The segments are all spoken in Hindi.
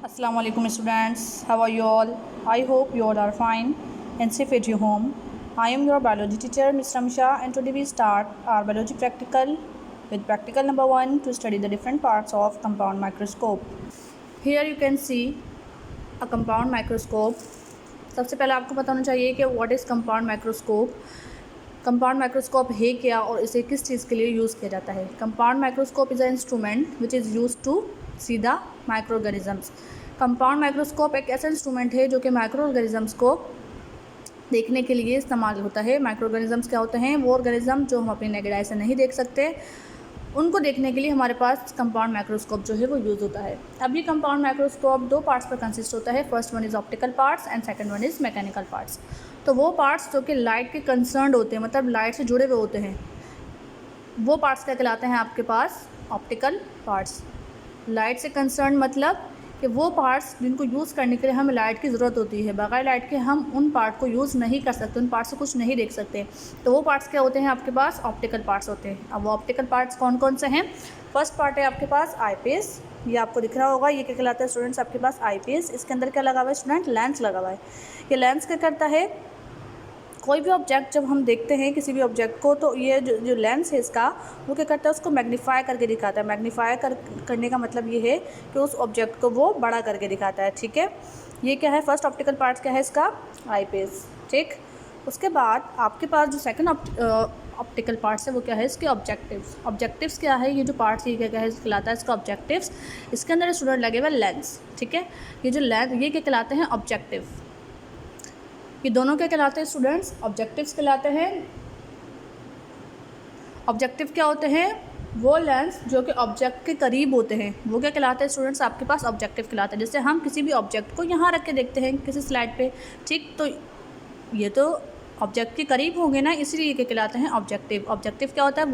Assalamu alaikum students, how are you all? I hope you all are fine and safe at your home. I am your biology teacher Ms. Ramsha, and today we start our biology practical with practical number 1 to study the different parts of compound microscope. Here you can see a compound microscope. सबसे पहले आपको पता होना चाहिए कि what is compound microscope. Compound microscope है क्या और इसे किस चीज़ के लिए यूज़ किया जाता है। Compound microscope is a instrument which is use to see the micro organisms. Compound microscope एक ऐसा इंस्ट्रूमेंट है जो कि माइक्रो ऑर्गेनिजम्स को देखने के लिए इस्तेमाल होता है। माइक्रो ऑर्गेनिजम्स क्या होते हैं? वो ऑर्गेनिज्म जो हम अपनी नेकेड आई से नहीं देख सकते, उनको देखने के लिए हमारे पास कंपाउंड माइक्रोस्कोप जो है वो यूज़ होता है। अब ये कंपाउंड माइक्रोस्कोप दो पार्ट्स पर कंसिस्ट होता है। First one is optical parts and second one is mechanical parts. तो वो पार्ट्स जो कि लाइट के कंसर्न होते हैं, मतलब लाइट से जुड़े हुए होते हैं, वो पार्ट्स क्या कहलाते हैं आपके पास? Optical parts. लाइट से कंसर्न मतलब कि वो पार्ट्स जिनको यूज़ करने के लिए हमें लाइट की ज़रूरत होती है, बगैर लाइट के हम उन पार्ट को यूज़ नहीं कर सकते, उन पार्ट से कुछ नहीं देख सकते। तो वो पार्ट्स क्या होते हैं आपके पास? ऑप्टिकल पार्ट्स होते हैं। अब वो ऑप्टिकल पार्ट्स कौन कौन से हैं? फर्स्ट पार्ट है आपके पास आई पीस। ये आपको दिख रहा होगा, ये क्या कहलाता है स्टूडेंट्स? आपके पास आई पीस। इसके अंदर क्या लगा हुआ है स्टूडेंट? लेंस लगा हुआ है। ये लेंस क्या करता है? कोई भी ऑब्जेक्ट जब हम देखते हैं किसी भी ऑब्जेक्ट को, तो ये जो लेंस है इसका, वो क्या करता है? उसको मैग्नीफाई करके दिखाता है। मैग्नीफाई करने का मतलब ये है कि उस ऑब्जेक्ट को वो बड़ा करके दिखाता है। ठीक है, ये क्या है? फर्स्ट ऑप्टिकल पार्ट क्या है इसका? आई पीस। ठीक, उसके बाद आपके पास जो सेकंड ऑप्टिकल पार्ट्स है वो क्या है? इसके ऑब्जेक्टिव्स। ऑब्जेक्टिव्स क्या है? ये जो पार्ट्स ये क्या कहलाता है? इसका ऑब्जेक्टिव्स। इसके अंदर स्टूडेंट लगे हुए लेंस। ठीक है, ये जो लेंस ये क्या कहलाते हैं? ऑब्जेक्टिव। ये दोनों क्या कहलाते हैं स्टूडेंट्स? ऑब्जेक्टिव्स कहलाते हैं। ऑब्जेक्टिव क्या होते हैं? वो लेंस जो कि ऑब्जेक्ट के करीब होते हैं, वो क्या कहलाते हैं स्टूडेंट्स? आपके पास ऑब्जेक्टिव कहलाते हैं। जैसे हम किसी भी ऑब्जेक्ट को यहाँ रख के देखते हैं किसी स्लाइड पे, ठीक, तो ये तो ऑब्जेक्ट के करीब होंगे ना, इसलिए ये क्या कहलाते हैं? ऑब्जेक्टिव। ऑब्जेक्टिव क्या होता है?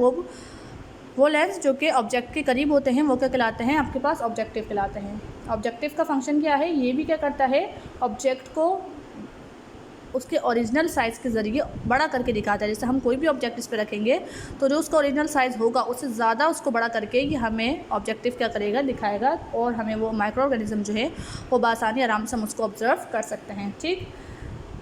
वो लेंस जो कि ऑब्जेक्ट के करीब होते हैं वो क्या कहलाते हैं? आपके पास ऑब्जेक्टिव कहलाते हैं। ऑब्जेक्टिव का फंक्शन क्या है? ये भी क्या करता है? ऑब्जेक्ट को उसके ओरिजिनल साइज़ के ज़रिए बड़ा करके दिखाता है। जैसे हम कोई भी ऑब्जेक्ट इस पर रखेंगे तो जो उसका ओरिजिनल साइज़ होगा उससे ज़्यादा उसको बड़ा करके ये हमें ऑब्जेक्टिव क्या करेगा? दिखाएगा, और हमें वो माइक्रो ऑर्गेनिज्म जो है वो बासानी आराम से हम उसको ऑब्जर्व कर सकते हैं। ठीक,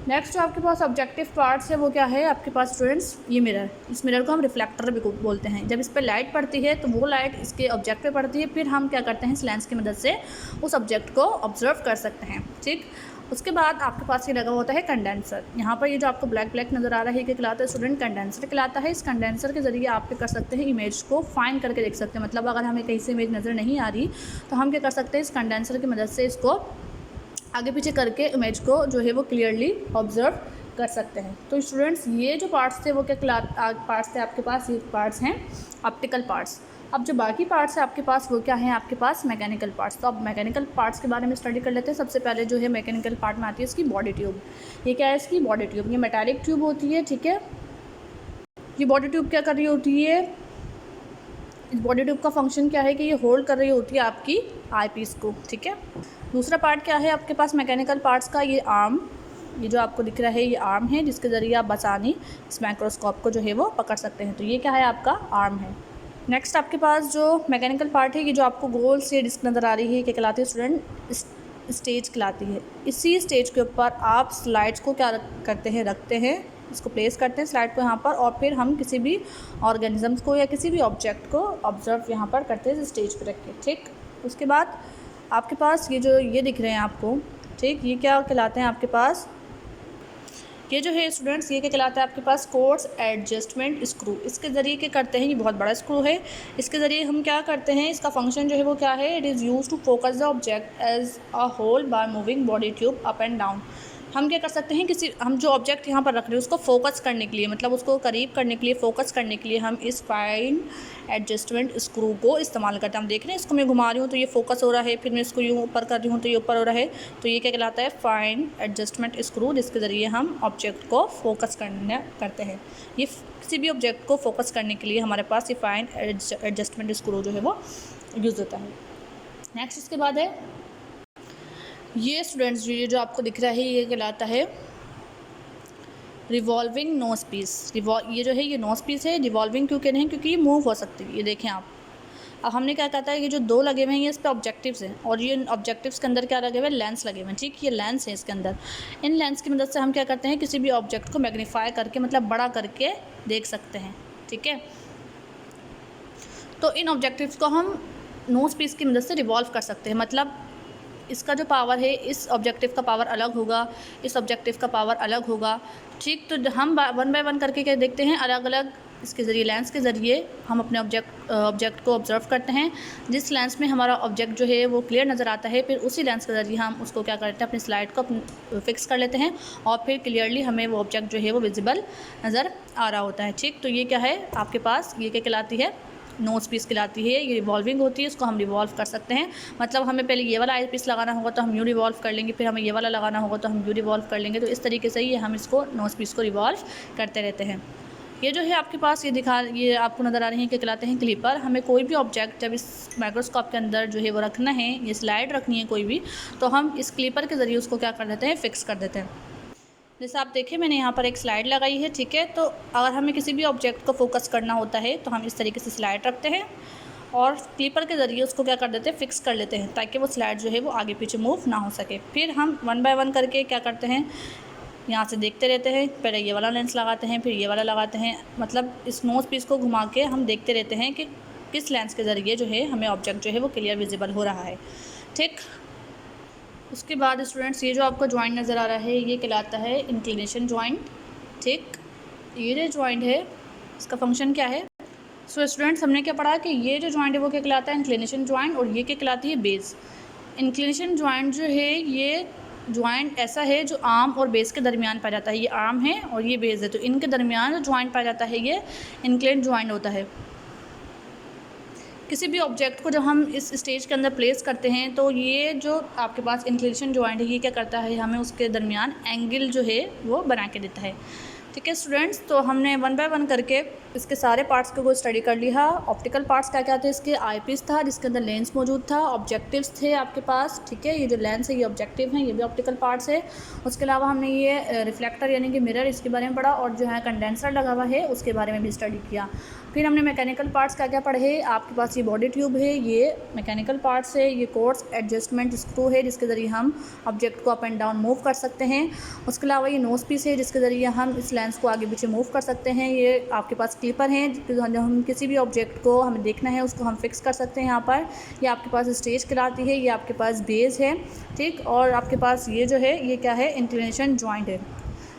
नेक्स्ट जो आपके पास ऑब्जेक्टिव पार्ट्स है वो क्या है आपके पास स्टूडेंट्स? ये मिरर। इस मिरर को हम रिफ्लेक्टर भी बोलते हैं। जब इस पर लाइट पड़ती है तो वो लाइट इसके ऑब्जेक्ट पे पड़ती है, फिर हम क्या करते हैं? इस लेंस की मदद से उस ऑब्जेक्ट को ऑब्जर्व कर सकते हैं। ठीक, उसके बाद आपके पास ये लगा होता है कंडेंसर। यहाँ पर ये जो आपको ब्लैक ब्लैक नज़र आ रहा है, ये कहलाता है स्टूडेंट? कंडेंसर कहलाता है। इस कंडेंसर के ज़रिए आप क्या कर सकते हैं? इमेज को फाइन करके देख सकते हैं। मतलब अगर हमें कहीं से इमेज नज़र नहीं आ रही तो हम क्या कर सकते हैं? इस कंडेंसर की मदद से इसको आगे पीछे करके इमेज को जो है वो क्लियरली ऑब्जर्व कर सकते हैं। तो स्टूडेंट्स ये जो पार्ट्स थे वो क्या पार्ट्स थे आपके पास? ये पार्ट्स हैं ऑप्टिकल पार्ट्स। अब जो बाकी पार्ट्स है आपके पास वो क्या है आपके पास? Mechanical parts. तो अब मैकेनिकल पार्ट्स के बारे में स्टडी कर लेते हैं। सबसे पहले जो है मैकेनिकल पार्ट में आती है इसकी बॉडी ट्यूब। ये क्या है? इसकी बॉडी ट्यूब। ये मेटालिक ट्यूब होती है। ठीक है, ये बॉडी ट्यूब क्या कर रही होती है? इस बॉडी ट्यूब का फंक्शन क्या है कि ये होल्ड कर रही होती है आपकी आई पीस को। ठीक है, दूसरा पार्ट क्या है आपके पास मैकेनिकल पार्ट्स का? ये आर्म। ये जो आपको दिख रहा है ये आर्म है, जिसके ज़रिए आप आसानी इस माइक्रोस्कोप को जो है वो पकड़ सकते हैं। तो ये क्या है? आपका आर्म है। नेक्स्ट आपके पास जो मैकेनिकल पार्ट है, ये जो आपको गोल से डिस्क नज़र आ रही है, क्या कहलाती है स्टूडेंट? स्टेज कहलाती है। इसी स्टेज के ऊपर आप स्लाइड्स को क्या करते हैं? रखते हैं, इसको प्लेस करते हैं स्लाइड को यहाँ पर, और फिर हम किसी भी ऑर्गेनिजम्स को या किसी भी ऑब्जेक्ट को ऑब्जर्व यहाँ पर करते हैं स्टेज पर रख के। ठीक, उसके बाद आपके पास ये जो ये दिख रहे हैं आपको, ठीक, ये क्या कहलाते हैं आपके पास? ये जो है स्टूडेंट्स ये क्या कहलाता है आपके पास? Course adjustment screw. इसके ज़रिए क्या करते हैं? ये बहुत बड़ा स्क्रू है। इसके ज़रिए हम क्या करते हैं? इसका फंक्शन जो है वो क्या है? It is use to focus the object as a whole by moving body tube up and down. हम क्या कर सकते हैं? हम जो ऑब्जेक्ट यहाँ पर रख रहे हैं उसको फोकस करने के लिए, मतलब उसको करीब करने के लिए, फोकस करने के लिए हम इस फाइन एडजस्टमेंट स्क्रू को इस्तेमाल करते हैं। हम देख रहे हैं इसको मैं घुमा रही हूँ तो ये फोकस हो रहा है, फिर मैं इसको यूँ ऊपर कर रही हूँ तो ये ऊपर हो रहा है। तो ये क्या कहलाता है? फाइन एडजस्टमेंट स्क्रू, जिसके ज़रिए हम ऑब्जेक्ट को फोकस करते हैं। ये किसी भी ऑब्जेक्ट को फोकस करने के लिए हमारे पास ये फाइन एडजस्टमेंट स्क्रू जो है वो यूज़ होता है। नेक्स्ट इसके बाद है ये स्टूडेंट्स, ये जो आपको दिख रहा है ये कहलाता है रिवॉल्विंग नोज पीस। ये जो है ये नोज पीस है। रिवॉल्विंग क्यों कह रहे हैं? क्योंकि ये मूव हो सकती है। ये देखें आप, अब हमने क्या कहता है, ये जो 2 लगे हुए हैं ये इस पे ऑब्जेक्टिव्स हैं, और ये ऑब्जेक्टिव्स के अंदर क्या लगे हुए हैं, लेंस लगे हुए हैं, ठीक। ये लेंस है इसके अंदर। इन लेंस की मदद से हम क्या करते हैं, किसी भी ऑब्जेक्ट को मैग्नीफाई करके, मतलब बड़ा करके देख सकते हैं, ठीक है। तो इन ऑब्जेक्टिव्स को हम नोज पीस की मदद से रिवॉल्व कर सकते हैं, मतलब इसका जो पावर है इस ऑब्जेक्टिव का पावर अलग होगा, इस ऑब्जेक्टिव का पावर अलग होगा, ठीक। तो हम 1 बाय 1 करके क्या देखते हैं, अलग अलग इसके ज़रिए, लेंस के ज़रिए हम अपने ऑब्जेक्ट को ऑब्जर्व करते हैं। जिस लेंस में हमारा ऑब्जेक्ट जो है वो क्लियर नज़र आता है, फिर उसी लेंस के ज़रिए हम उसको क्या करते हैं, अपनी स्लाइड को फिक्स कर लेते हैं, और फिर क्लियरली हमें वो ऑब्जेक्ट जो है वो विजिबल नज़र आ रहा होता है, ठीक। तो ये क्या है आपके पास, ये क्या कहलाती है, नोज पीस कहलाती है। ये रिवॉल्विंग होती है, इसको हम रिवॉल्व कर सकते हैं, मतलब हमें पहले ये वाला आई पीस लगाना होगा तो हम यूँ रिवॉल्व कर लेंगे, फिर हमें ये वाला लगाना होगा तो हम यूँ रिवॉल्व कर लेंगे। तो इस तरीके से ही हम इसको नोज पीस को रिवॉल्व करते रहते हैं। ये जो है आपके पास ये आपको नज़र आ रही है कि कहलाते हैं क्लिपर। हमें कोई भी ऑब्जेक्ट जब इस माइक्रोस्कोप के अंदर जो है वो रखना है, ये स्लाइड रखनी है कोई भी, तो हम इस क्लिपर के ज़रिए उसको क्या कर देते हैं, फिक्स कर देते हैं। जैसे आप देखिए मैंने यहाँ पर एक स्लाइड लगाई है, ठीक है। तो अगर हमें किसी भी ऑब्जेक्ट को फोकस करना होता है तो हम इस तरीके से स्लाइड रखते हैं और क्लिपर के ज़रिए उसको क्या कर देते हैं, फिक्स कर लेते हैं, ताकि वो स्लाइड जो है वो आगे पीछे मूव ना हो सके। फिर हम 1 बाय 1 करके क्या करते हैं, यहाँ से देखते रहते हैं, पहले ये वाला लेंस लगाते हैं, फिर ये वाला लगाते हैं, मतलब इस नोज पीस को घुमा के हम देखते रहते हैं कि किस लेंस के ज़रिए जो है हमें ऑब्जेक्ट जो है वो क्लियर विजिबल हो रहा है, ठीक। उसके बाद स्टूडेंट्स ये जो आपको जॉइंट नज़र आ रहा है ये कहलाता है इंक्लिनेशन जॉइंट, ठीक। ये जो जॉइंट है इसका फंक्शन क्या है। सो स्टूडेंट्स हमने क्या पढ़ा कि ये जो जॉइंट है वो क्या कहलाता है, इंक्लिनेशन जॉइंट, और ये क्या कहलाती है, बेस। इंक्लिनेशन जॉइंट जो है ये जॉइंट ऐसा है जो आर्म और बेस के दरमियान पाया जाता है। ये आर्म है और ये बेस है, तो इनके दरमियान जो जॉइंट पाया जाता है ये इंक्लिनेट जॉइंट होता है। किसी भी ऑब्जेक्ट को जब हम इस स्टेज के अंदर प्लेस करते हैं तो ये जो आपके पास इंक्लिनेशन जॉइंट है ये क्या करता है, हमें उसके दरमियान एंगल जो है वो बना के देता है, ठीक है स्टूडेंट्स। तो हमने 1 बाय 1 करके इसके सारे पार्ट्स को स्टडी कर लिया। ऑप्टिकल पार्ट्स क्या क्या थे, इसके आई पीस था जिसके अंदर लेंस मौजूद था, ऑब्जेक्टिव्स थे आपके पास, ठीक है। ये जो लेंस है ये ऑब्जेक्टिव हैं, ये भी ऑप्टिकल पार्ट्स है। उसके अलावा हमने ये रिफ्लेक्टर यानी कि मिरर इसके बारे में पढ़ा, और जो है कंडेंसर लगा हुआ है उसके बारे में भी स्टडी किया। फिर हमने मैकेनिकल पार्ट्स क्या क्या पढ़े, आपके पास ये बॉडी ट्यूब है, ये मैकेनिकल पार्ट्स है, ये कोर्स एडजस्टमेंट स्क्रू है जिसके ज़रिए हम ऑब्जेक्ट को अप एंड डाउन मूव कर सकते हैं। उसके अलावा ये नोज पीस है जिसके ज़रिए हम इस लेंस को आगे पीछे मूव कर सकते हैं। ये आपके पास क्लिपर हैं जो हम किसी भी ऑब्जेक्ट को हमें देखना है उसको हम फिक्स कर सकते हैं यहाँ पर। ये आपके पास स्टेज कहलाती है, ये आपके पास बेस है, ठीक। और आपके पास ये जो है ये क्या है, इंक्लिनेशन जॉइंट है।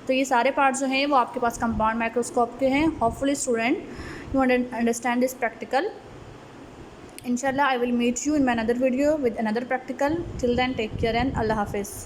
तो ये सारे पार्ट्स जो हैं वो आपके पास कंपाउंड माइक्रोस्कोप के हैं। Hopefully student you understand this practical. Inshallah I will meet you in my another video with another practical. Till then take care and Allah Hafiz.